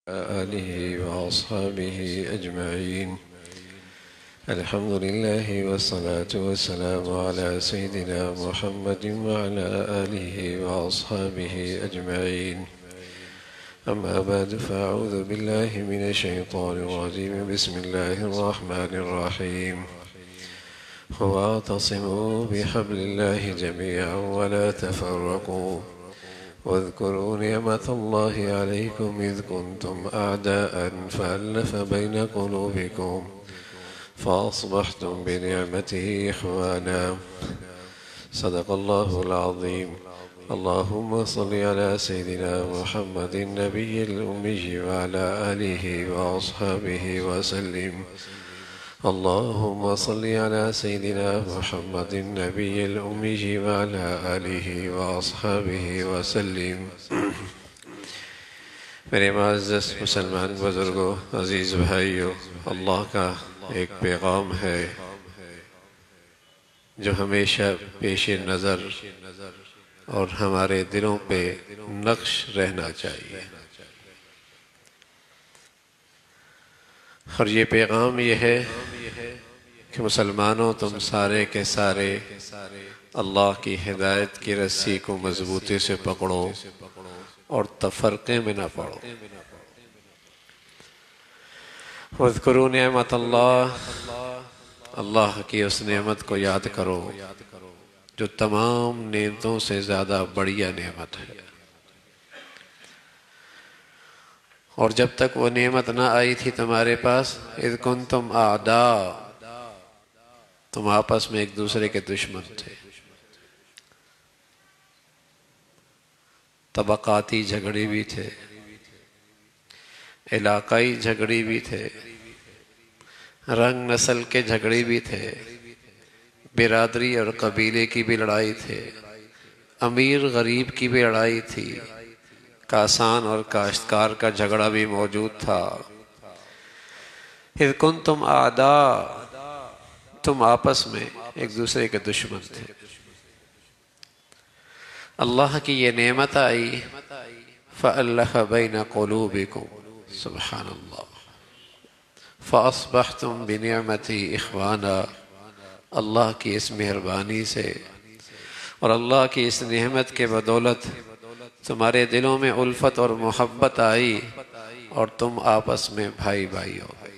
آله وأصحابه أجمعين. الحمد لله والصلاة والسلام على سيدنا محمد وعلى آله وأصحابه أجمعين. أما بعد فأعوذ بالله من الشيطان الرجيم. بسم الله الرحمن الرحيم. واعتصموا بحبل الله جميعا ولا تفرقوا واذكروا نعمة الله عليكم إذ كنتم أعداء فألف بين قلوبكم فأصبحتم بنعمته إخوانا. صدق الله العظيم. اللهم صل على سيدنا محمد النبي الأمي وعلى آله وأصحابه وسلم. اللهم صل على سيدنا محمد النبي الأمي وعلى آله وأصحابه وسلم. میرے معزز مسلمان بزرگوں، عزیز بھائیوں، اللہ کا ایک پیغام ہے جو ہمیشہ پیش نظر اور ہمارے دلوں پہ نقش رہنا چاہیے، اور یہ پیغام یہ ہے کہ مسلمانوں تم سارے کے سارے اللہ کی ہدایت کی رسی کو مضبوطی سے پکڑو اور تفرقے میں نہ پڑو۔ وَاذْكُرُوا نِعْمَةَ اللَّهِ، اللہ کی اس نعمت کو یاد کرو جو تمام نعمتوں سے زیادہ بڑیا نعمت ہے، اور جب تک وہ نعمت نہ آئی تھی تمہارے پاس، اذ کنتم اعداء، تم آپس میں ایک دوسرے کے دشمن تھے، طبقاتی جھگڑے بھی تھے، علاقائی جھگڑے بھی تھے، رنگ نسل کے جھگڑے بھی تھے، برادری اور قبیلے کی بھی لڑائی تھے، امیر غریب کی بھی لڑائی تھی، کاسان اور کاشتکار کا جھگڑا بھی موجود تھا۔ اذ کنتم اعداء، تم آپس میں ایک دوسرے کے دشمن تھے۔ اللہ کی یہ نعمت آئی، فَأَلَّفَ بَيْنَ قُلُوبِكُمْ، سبحان اللہ، فَأَصْبَحْتُمْ بِنِعْمَتِهِ إِخْوَانًا، اللہ کی اس مہربانی سے اور اللہ کی اس نعمت کے بدولت تمہارے دلوں میں الفت اور محبت آئی، اور تم آپس میں بھائی بھائی ہو گئے۔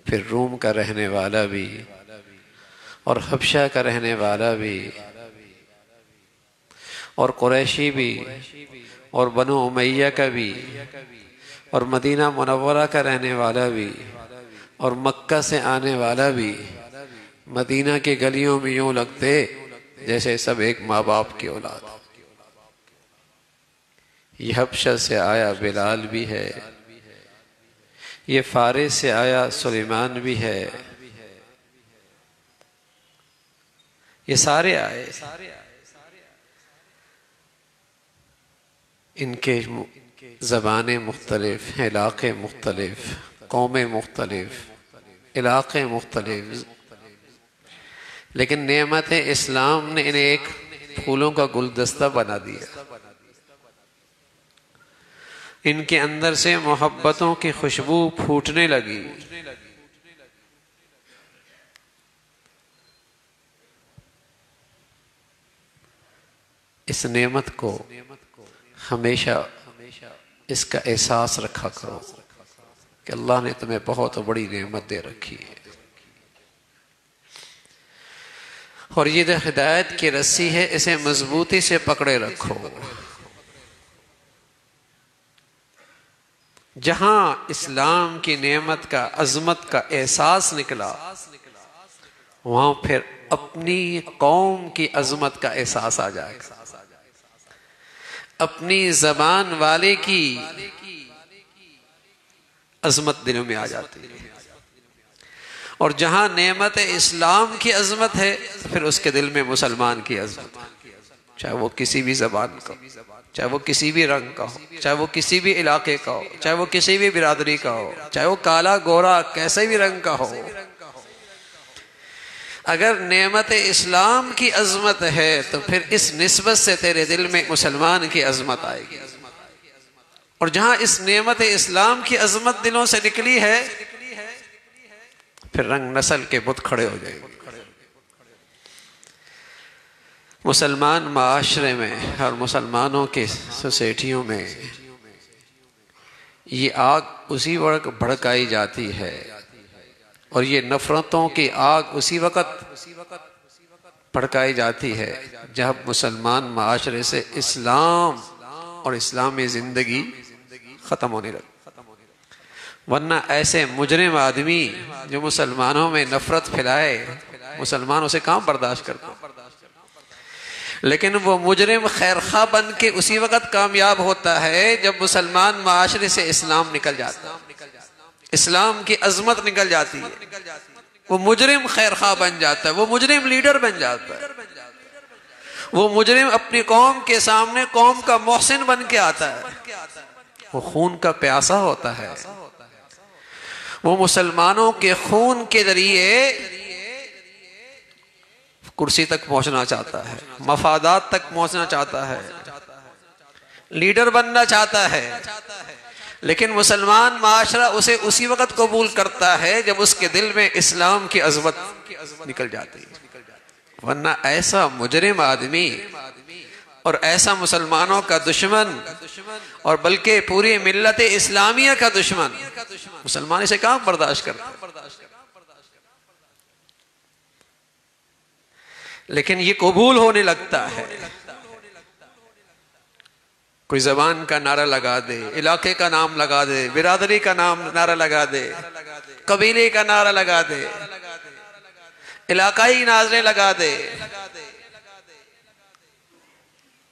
پھر روم کا رہنے والا بھی اور حبشہ کا رہنے والا بھی اور قریشی بھی اور بنو امیہ کا بھی اور مدینہ منورہ کا رہنے والا بھی اور مکہ سے آنے والا بھی مدینہ کی گلیوں میں یوں لگتے جیسے سب ایک ماں باپ کی اولاد۔ یہ حبشہ سے آیا بلال بھی ہے، یہ فارس سے آیا سلیمان بھی ہے، یہ سارے آئے، ان کے زبانیں مختلف، علاقے مختلف، قومیں مختلف، علاقے مختلف، لیکن نعمت اسلام نے انہیں ایک پھولوں کا گلدستہ بنا دیا۔ ان کے اندر سے محبتوں کی خوشبو پھوٹنے لگی۔ اس نعمت کو ہمیشہ اس کا احساس رکھا کرو کہ اللہ نے تمہیں بہت بڑی نعمت دے رکھی ہے، اور یہ ہدایت کی رسی ہے، اسے مضبوطی سے پکڑے رکھو۔ جہاں اسلام کی نعمت کا، عظمت کا احساس نکلا، وہاں پھر اپنی قوم کی عظمت کا احساس آ جائے گا، اپنی زبان والے کی عظمت دلوں میں آ جاتی ہے، اور جہاں نعمت اسلام کی عظمت ہے پھر اس کے دل میں مسلمان کی عظمت ہے، چاہے وہ کسی بھی زبان کا ہو، چاہے وہ کسی بھی رنگ کا ہو، چاہے وہ کسی بھی علاقے کا ہو، چاہے وہ کسی بھی برادری کا ہو، چاہے وہ کالا گورا کیسے بھی رنگ کا ہو، اگر نعمت اسلام کی عظمت ہے تو پھر اس نسبت سے تیرے دل میں مسلمان کی عظمت آئے گی۔ اور جہاں اس نعمت اسلام کی عظمت دلوں سے نکلی ہے پھر رنگ نسل کے بت کھڑے ہو جائیں گے۔ مسلمان معاشرے میں اور مسلمانوں کے سوسائٹیوں میں یہ آگ اسی وقت بھڑکائی جاتی ہے اور یہ نفرتوں کی آگ اسی وقت بھڑکائی جاتی ہے جب مسلمان معاشرے سے اسلام اور اسلامی زندگی ختم ہونے لگتی۔ ورنہ ایسے مجرم آدمی جو مسلمانوں میں نفرت پھیلائے مسلمان اسے کہاں برداشت کرتا، لیکن وہ مجرم خیرخواہ بن کے اسی وقت کامیاب ہوتا ہے جب مسلمان معاشرے سے اسلام نکل جاتا ہے، اسلام کی عظمت نکل جاتی ہے، وہ مجرم خیرخواہ بن جاتا ہے، وہ مجرم لیڈر بن جاتا ہے، وہ مجرم اپنی قوم کے سامنے قوم کا محسن بن کے آتا ہے، وہ خون کا پیاسا ہوتا ہے، وہ مسلمانوں کے خون کے ذریعے کرسی تک پہنچنا چاہتا ہے، مفادات تک پہنچنا چاہتا ہے، لیڈر بننا چاہتا ہے، لیکن مسلمان معاشرہ اسے اسی وقت قبول کرتا ہے جب اس کے دل میں اسلام کی عظمت نکل جاتی ہے۔ ورنہ ایسا مجرم آدمی اور ایسا مسلمانوں کا دشمن اور بلکہ پوری ملت اسلامیہ کا دشمن مسلمان اسے کہاں برداشت کرتا ہے؟ لیکن یہ قبول ہونے لگتا ہے، کوئی زبان کا نعرہ لگا دے، علاقے کا نام لگا دے، برادری کا نام نعرہ لگا دے، قبیلے کا نعرہ لگا دے، علاقائی نعرے لگا دے،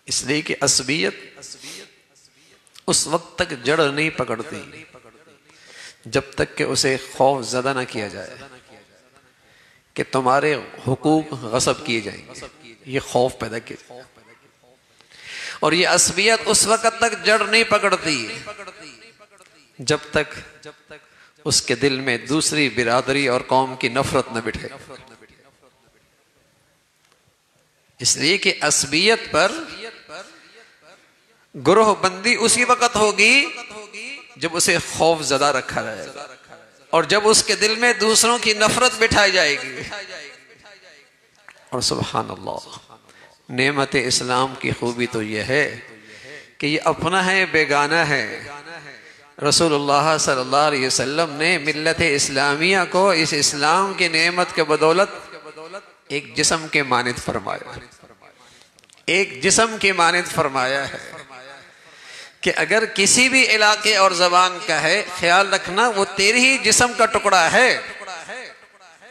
اس لیے کہ عصبیت اس وقت تک جڑ نہیں پکڑتی جب تک کہ اسے خوف زدہ نہ کیا جائے کہ تمہارے حقوق غصب کیے جائیں گے، یہ خوف پیدا کیا۔ اور یہ عصبیت اس وقت تک جڑ نہیں پکڑتی جب تک اس کے دل میں دوسری برادری اور قوم کی نفرت نہ بٹھے، اس لیے کہ عصبیت پر گروہ بندی اسی وقت ہوگی جب اسے خوف زدہ رکھا جائے گا اور جب اس کے دل میں دوسروں کی نفرت بٹھائی جائے گی۔ اور سبحان اللہ، نعمت اسلام کی خوبی تو یہ ہے کہ یہ اپنا ہے بیگانہ ہے۔ رسول اللہ صلی اللہ علیہ وسلم نے ملت اسلامیہ کو اس اسلام کی نعمت کے بدولت ایک جسم کے مانند فرمایا، ایک جسم کے مانند فرمایا ہے کہ اگر کسی بھی علاقے اور زبان کا ہے، خیال رکھنا وہ تیرے ہی جسم کا ٹکڑا ہے،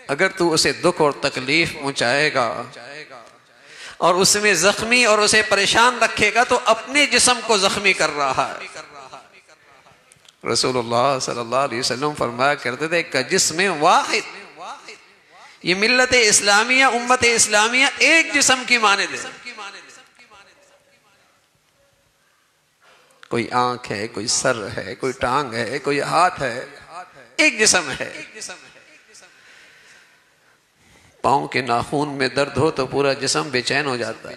اگر تو اسے دکھ اور تکلیف پہنچائے گا اور اس میں زخمی اور اسے پریشان رکھے گا تو اپنے جسم کو زخمی کر رہا ہے۔ رسول اللہ صلی اللہ علیہ وسلم فرمایا کرتے تھے کہ جسم واحد، یہ ملت اسلامیہ امت اسلامیہ ایک جسم کی مانند ہے، کوئی آنکھ ہے، کوئی سر ہے، کوئی ٹانگ ہے، کوئی ہاتھ ہے، ایک جسم ہے۔ پاؤں کے ناخون میں درد ہو تو پورا جسم بے چین ہو جاتا ہے،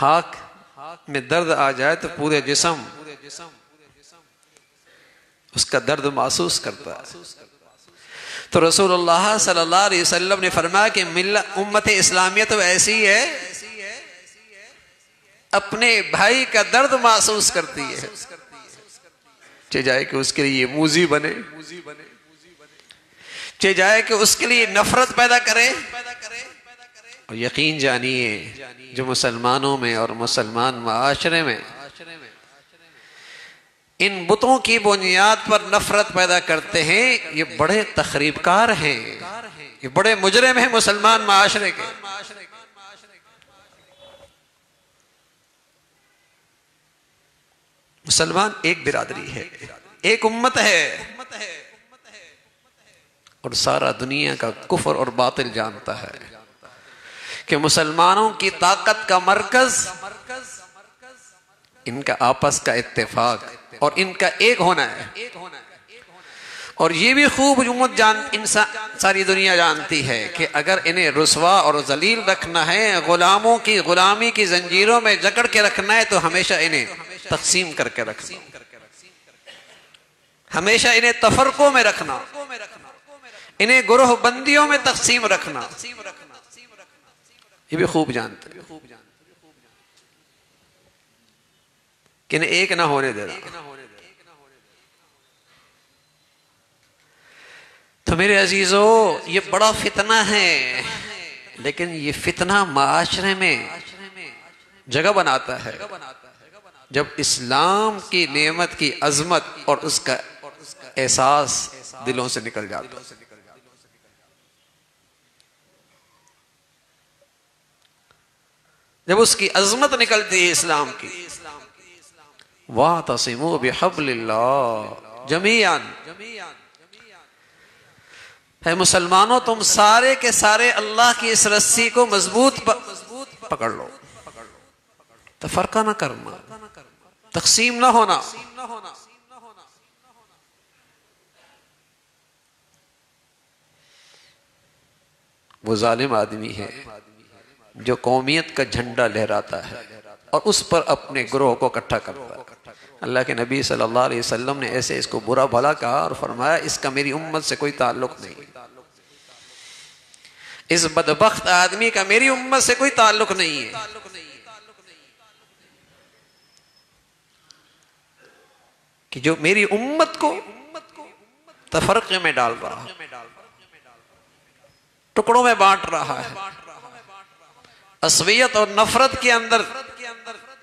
ہاتھ میں درد آ جائے تو پورے جسم اس کا درد محسوس کرتا ہے۔ تو رسول اللہ صلی اللہ علیہ وسلم نے فرمایا کہ امت اسلامیہ تو ایسی ہے، اپنے بھائی کا درد محسوس کرتی ہے، چاہے جائے کہ اس کے لیے موذی بنے، چاہے جائے کہ اس کے لیے نفرت پیدا کرے۔ اور یقین جانیے جو مسلمانوں میں اور مسلمان معاشرے میں ان بتوں کی بنیاد پر نفرت پیدا کرتے ہیں، یہ بڑے تخریب کار ہیں، یہ بڑے مجرم ہیں مسلمان معاشرے کے۔ مسلمان ایک برادری ہے، ایک امت ہے، اور سارا دنیا کا کفر اور باطل جانتا ہے کہ مسلمانوں کی طاقت کا مرکز ان کا آپس کا اتفاق اور ان کا ایک ہونا ہے۔ اور یہ بھی خوب ساری دنیا جانتی ہے کہ اگر انہیں رسوا اور ذلیل رکھنا ہے، غلاموں کی غلامی کی زنجیروں میں جکڑ کے رکھنا ہے، تو ہمیشہ انہیں تقسیم کر کے رکھنا، ہمیشہ انہیں تفرقوں میں رکھنا، انہیں گروہ بندیوں میں تقسیم رکھنا، یہ بھی خوب جانتے ہیں کہ انہیں ایک نہ ہونے دینا۔ تو میرے عزیزو، یہ بڑا فتنہ ہے، لیکن یہ فتنہ معاشرے میں جگہ بناتا ہے جب اسلام کی نعمت کی عظمت اور اس کا احساس دلوں سے نکل جاتا ہے۔ جب اس کی عظمت نکلتی ہے اسلام کی، وَاعْتَصِمُوا بِحَبْلِ اللَّهِ جَمِيعًا، اے مسلمانوں تم سارے کے سارے اللہ کی اس رسی کو مضبوط پکڑ لو، تفرقہ نہ کرنا، تقسیم نہ ہونا۔ وہ ظالم آدمی ہے جو قومیت کا جھنڈا لہراتا ہے اور اس پر اپنے گروہ کو اکٹھا کرتا ہے۔ اللہ کے نبی صلی اللہ علیہ وسلم نے ایسے اس کو برا بھلا کہا اور فرمایا اس کا میری امت سے کوئی تعلق نہیں، اس بدبخت آدمی کا میری امت سے کوئی تعلق نہیں ہے۔ کہ جو میری امت کو تفرقے میں ڈال رہا ہے، ٹکڑوں میں بانٹ رہا ہے، عصبیت اور نفرت کے اندر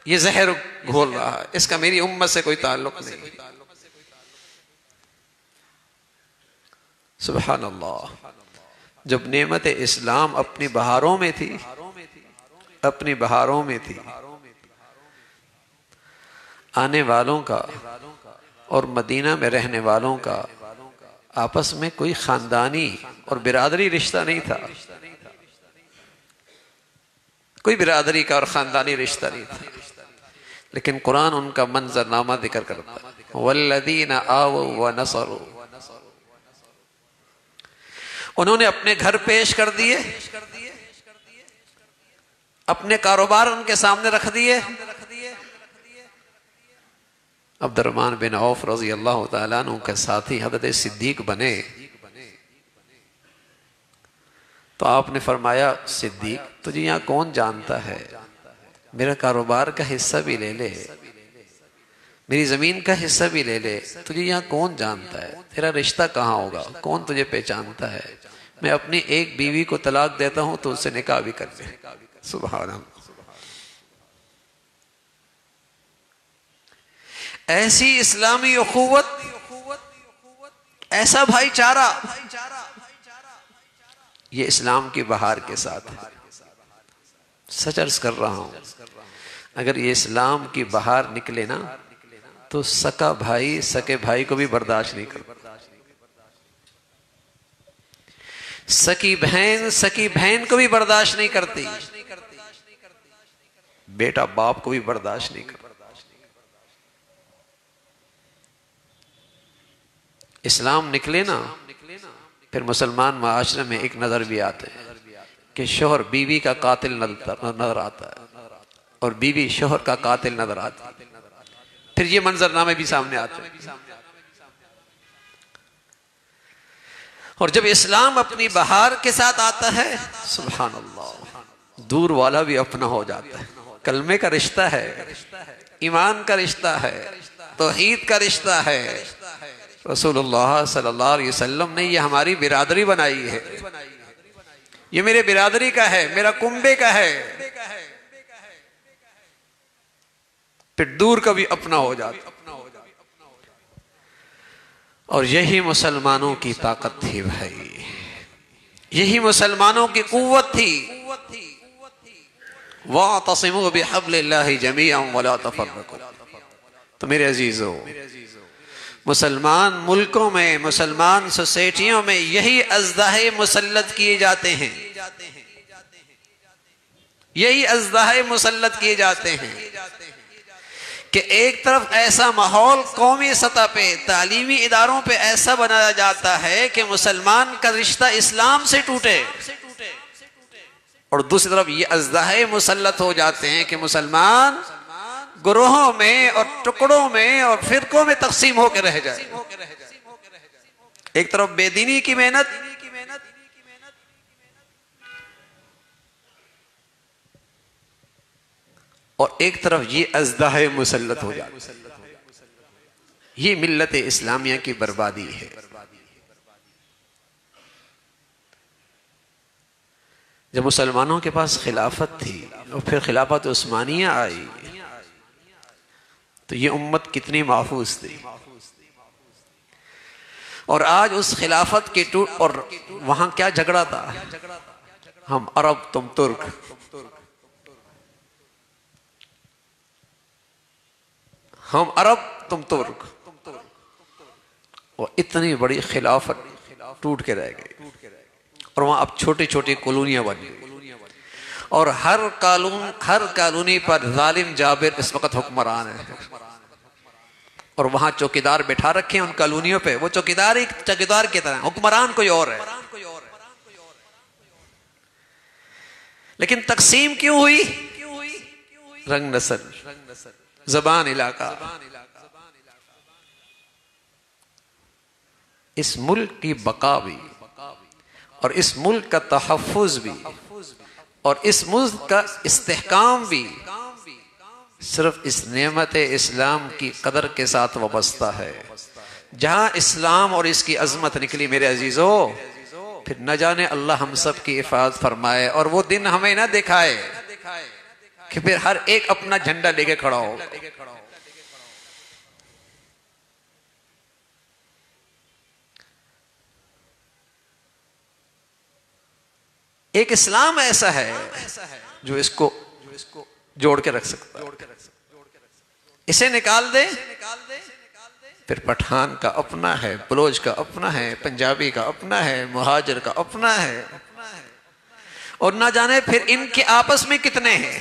یہ زہر گھول رہا ہے، اس کا میری امت سے کوئی تعلق نہیں۔ سبحان اللہ۔ جب نعمت اسلام اپنی بہاروں میں تھی، اپنی بہاروں میں تھی، آنے والوں کا اور مدینہ میں رہنے والوں کا آپس میں کوئی خاندانی اور برادری رشتہ نہیں تھا، کوئی برادری کا اور خاندانی رشتہ نہیں تھا، لیکن قرآن ان کا منظرنامہ ذکر کرتا ہے۔ وَالَّذِينَ آوَوا وَنَصَرُوا، انہوں نے اپنے گھر پیش کر دیے، اپنے کاروبار ان کے سامنے رکھ دیے۔ عبد الرحمن بن عوف رضی اللہ تعالیٰ عنہ کے ساتھی حضرت صدیق بنے تو آپ نے فرمایا صدیق تجھے یہاں کون جانتا ہے، میرا کاروبار کا حصہ بھی لے لے، میری زمین کا حصہ بھی لے لے، تجھے یہاں کون جانتا ہے، تیرا رشتہ کہاں ہوگا، کون تجھے پہچانتا ہے، میں اپنی ایک بیوی کو طلاق دیتا ہوں تو اس سے نکاح بھی کر لے۔ سبحان اللہ۔ ایسی اسلامی اخوت، ایسا بھائی چارہ، یہ اسلام کی بہار کے ساتھ ہے۔ سچ عرض کر رہا ہوں، اگر یہ اسلام کی بہار نکلے نا تو سکا بھائی سکے بھائی کو بھی برداشت نہیں کرتا، سکی بہن کو بھی برداشت نہیں کرتی، بیٹا باپ کو بھی برداشت نہیں کرتا۔ اسلام نکلے نا پھر مسلمان معاشرے میں ایک نظر بھی آتے ہیں کہ شوہر بیوی کا قاتل نظر آتا ہے اور بیوی شوہر کا قاتل نظر آتی ہے، پھر یہ منظرنامے بھی سامنے آتے ہیں۔ اور جب اسلام اپنی بہار کے ساتھ آتا ہے، سبحان اللہ، دور والا بھی اپنا ہو جاتا ہے۔ کلمے کا رشتہ ہے، ایمان کا رشتہ ہے، توحید کا رشتہ ہے۔ رسول اللہ صلی اللہ علیہ وسلم نے یہ ہماری برادری بنائی ہے، یہ میرے برادری کا ہے، میرا کنبے کا ہے، پھر دور کا بھی اپنا ہو جاتا۔ اور یہی مسلمانوں کی طاقت تھی بھائی، یہی مسلمانوں کی قوت تھی۔ وَاعْتَصِمُوا بِحَبْلِ اللَّهِ جَمِيعًا وَلَا تَفَرَّقُوا۔ تو میرے عزیزو، مسلمان ملکوں میں، مسلمان سوسائٹیوں میں یہی اژدہے مسلط کیے جاتے ہیں، یہی اژدہے مسلط کیے جاتے ہیں کہ ایک طرف ایسا ماحول قومی سطح پہ، تعلیمی اداروں پہ ایسا بنایا جاتا ہے کہ مسلمان کا رشتہ اسلام سے ٹوٹے، اور دوسری طرف یہ اژدہے مسلط ہو جاتے ہیں کہ مسلمان گروہوں میں اور ٹکڑوں میں اور فرقوں میں تقسیم ہو کے رہ جائے. ایک طرف بے دینی کی محنت اور ایک طرف یہ ازدہا مسلط ہو جائے. یہ ملت اسلامیہ کی بربادی ہے. جب مسلمانوں کے پاس خلافت تھی اور پھر خلافت عثمانیہ آئی تو یہ امت کتنی محفوظ تھی. اور آج اس خلافت کے ٹوٹ اور وہاں کیا جھگڑا تھا؟ ہم عرب تم ترک. ہم عرب تم ترک. اور اتنی بڑی خلافت ٹوٹ کے رہ گئی اور وہاں اب چھوٹی چھوٹی کالونیاں بن گئی اور ہر کالونی پر ظالم جابر اس وقت حکمران ہے اور وہاں چوکیدار بٹھا رکھے ہیں ان کالونیوں پہ. وہ چوکیدار ہی چوکیدار کی طرح، حکمران کوئی اور ہے. لیکن تقسیم کیوں ہوئی؟ رنگ نسل، زبان، علاقہ. اس ملک کی بقا بھی اور اس ملک کا تحفظ بھی اور اس ملک کا استحکام بھی صرف اس نعمت اسلام کی قدر کے ساتھ وابستہ ہے. جہاں اسلام اور اس کی عظمت نکلی میرے عزیزو، پھر نہ جانے اللہ ہم سب کی حفاظت فرمائے اور وہ دن ہمیں نہ دکھائے کہ پھر ہر ایک اپنا جھنڈا لے کے کھڑا ہو. ایک اسلام ایسا ہے جو اس کو جوڑ کے رکھ سکتا ہے. اسے نکال دے پھر پٹھان کا اپنا ہے، بلوچ کا اپنا ہے، پنجابی کا اپنا ہے، مہاجر کا اپنا ہے، اور نہ جانے پھر ان کے آپس میں کتنے ہیں.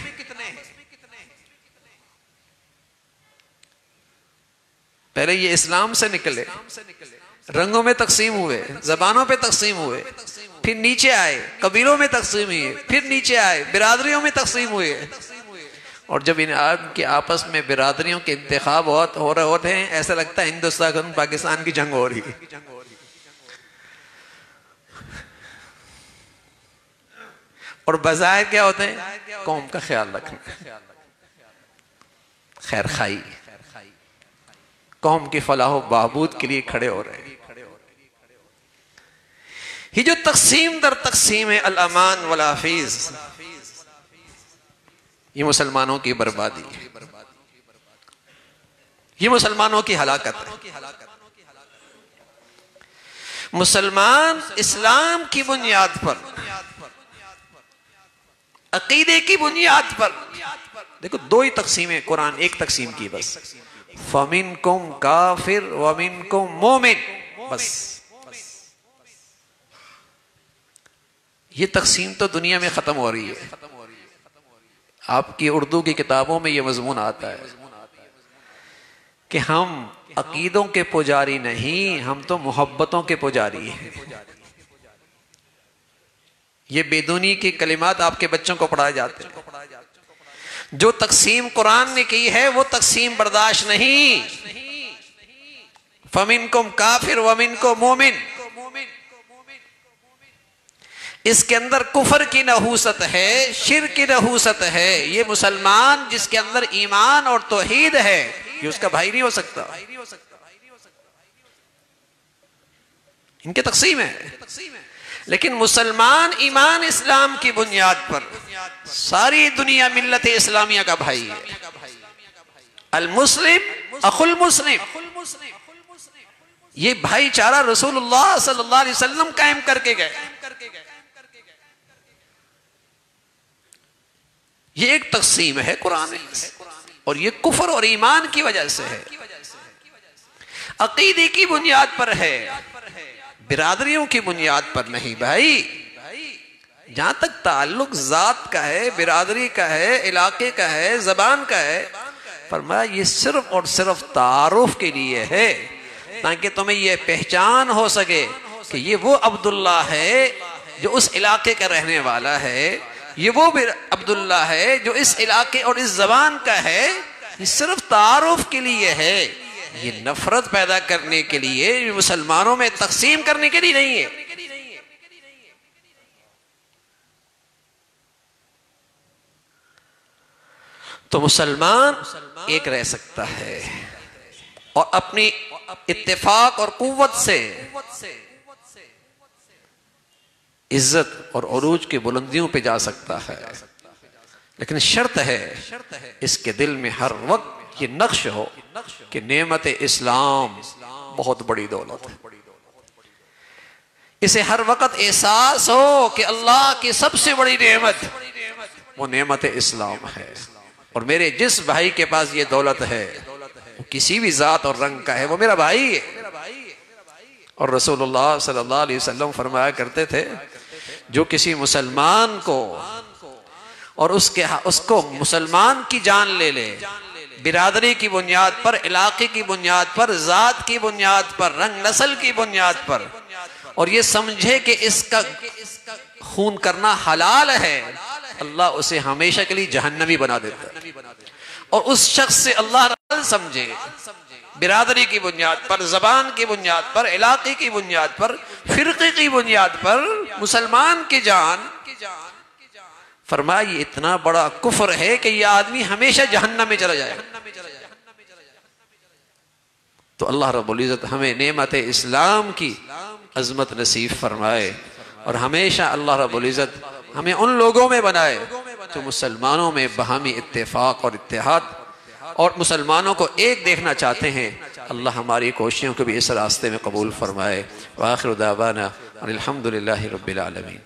پہلے یہ اسلام سے نکلے، رنگوں میں تقسیم ہوئے، زبانوں پہ تقسیم ہوئے، پھر نیچے آئے قبیلوں میں تقسیم ہوئے، پھر نیچے آئے برادریوں میں تقسیم ہوئے. اور جب ان کے آپس میں برادریوں کے انتخاب ہو رہے ہوتے ہیں، ایسا لگتا ہے ہندوستان پاکستان کی جنگ ہو رہی ہے. اور بظاہر کیا ہوتے ہیں؟ قوم کا خیال رکھنا، خیر خائی، قوم کی فلاح و بہبود کے لیے کھڑے ہو رہے ہیں. یہ جو تقسیم در تقسیم ہے، الامان والحفیظ، یہ مسلمانوں کی بربادی ہے، یہ مسلمانوں کی ہلاکت ہے. مسلمان اسلام کی بنیاد پر، عقیدے کی بنیاد پر، دیکھو دو ہی تقسیمیں قرآن ایک تقسیم کی بس، فَمِنْكُمْ کافر وَمِنْكُمْ مومن، بس. یہ تقسیم تو دنیا میں ختم ہو رہی ہے. آپ کی اردو کی کتابوں میں یہ مضمون آتا ہے کہ ہم عقیدوں کے پجاری نہیں، ہم تو محبتوں کے پجاری ہیں. یہ بیدونی کی کلمات آپ کے بچوں کو پڑھائے جاتے ہیں. جو تقسیم قرآن نے کی ہے وہ تقسیم برداشت نہیں. فَمِنْكُمْ کافر وَمِنْكُمْ مومن، اس کے اندر کفر کی نحوست ہے، شرک کی نحوست ہے. یہ مسلمان جس کے اندر ایمان اور توحید ہے یہ اس کا بھائی نہیں ہو سکتا. ان کے تقسیم ہے. لیکن مسلمان ایمان اسلام کی بنیاد پر ساری دنیا ملت اسلامیہ کا بھائی ہے. المسلم اخو المسلم، یہ بھائی چارہ رسول اللہ صلی اللہ علیہ وسلم قائم کر کے گئے. یہ ایک تقسیم ہے قرآن، اور یہ کفر اور ایمان کی وجہ سے ہے، عقیدے کی بنیاد پر ہے، برادریوں کی بنیاد پر نہیں. بھائی جہاں تک تعلق ذات کا ہے، برادری کا ہے، علاقے کا ہے، زبان کا ہے، فرمایا یہ صرف اور صرف تعارف کے لیے ہے، تاکہ تمہیں یہ پہچان ہو سکے کہ یہ وہ عبداللہ ہے جو اس علاقے کا رہنے والا ہے، یہ وہ عبداللہ ہے جو اس علاقے اور اس زبان کا ہے. یہ صرف تعارف کے لیے ہے، یہ نفرت پیدا کرنے کے لیے، مسلمانوں میں تقسیم کرنے کے لیے نہیں ہے۔ تو مسلمان ایک رہ سکتا ہے اور اپنی اتفاق اور قوت سے عزت اور عروج کی بلندیوں پہ جا سکتا ہے، لیکن شرط ہے اس کے دل میں ہر وقت یہ نقش ہو کہ نعمت اسلام بہت بڑی دولت ہے، اسے ہر وقت احساس ہو کہ اللہ کی سب سے بڑی نعمت وہ نعمت اسلام ہے، اور میرے جس بھائی کے پاس یہ دولت ہے وہ کسی بھی ذات اور رنگ کا ہے، وہ میرا بھائی ہے۔ اور رسول اللہ صلی اللہ علیہ وسلم فرمایا کرتے تھے جو کسی مسلمان کو اور اس کو مسلمان کی جان لے لے، برادری کی بنیاد پر، علاقے کی بنیاد پر، ذات کی بنیاد پر، رنگ نسل کی بنیاد پر، اور یہ سمجھے کہ اس کا خون کرنا حلال ہے، اللہ اسے ہمیشہ کے لیے جہنمی بنا دیتا ہے۔ اور اس شخص سے اللہ حلال سمجھے، برادری کی بنیاد پر، زبان کی بنیاد پر، علاقے کی بنیاد پر، فرقے کی بنیاد پر مسلمان کی جان، فرمایا یہ اتنا بڑا کفر ہے کہ یہ آدمی ہمیشہ جہنم میں چلا جائے۔ تو اللہ رب العزت ہمیں نعمت اسلام کی عظمت نصیب فرمائے، اور ہمیشہ اللہ رب العزت ہمیں ان لوگوں میں بنائے جو مسلمانوں میں باہمی اتفاق اور اتحاد اور مسلمانوں کو ایک دیکھنا چاہتے ہیں۔ اللہ ہماری کوششوں کو بھی اس راستے میں قبول فرمائے۔ وآخر دعوانا الحمدللہ رب العالمین۔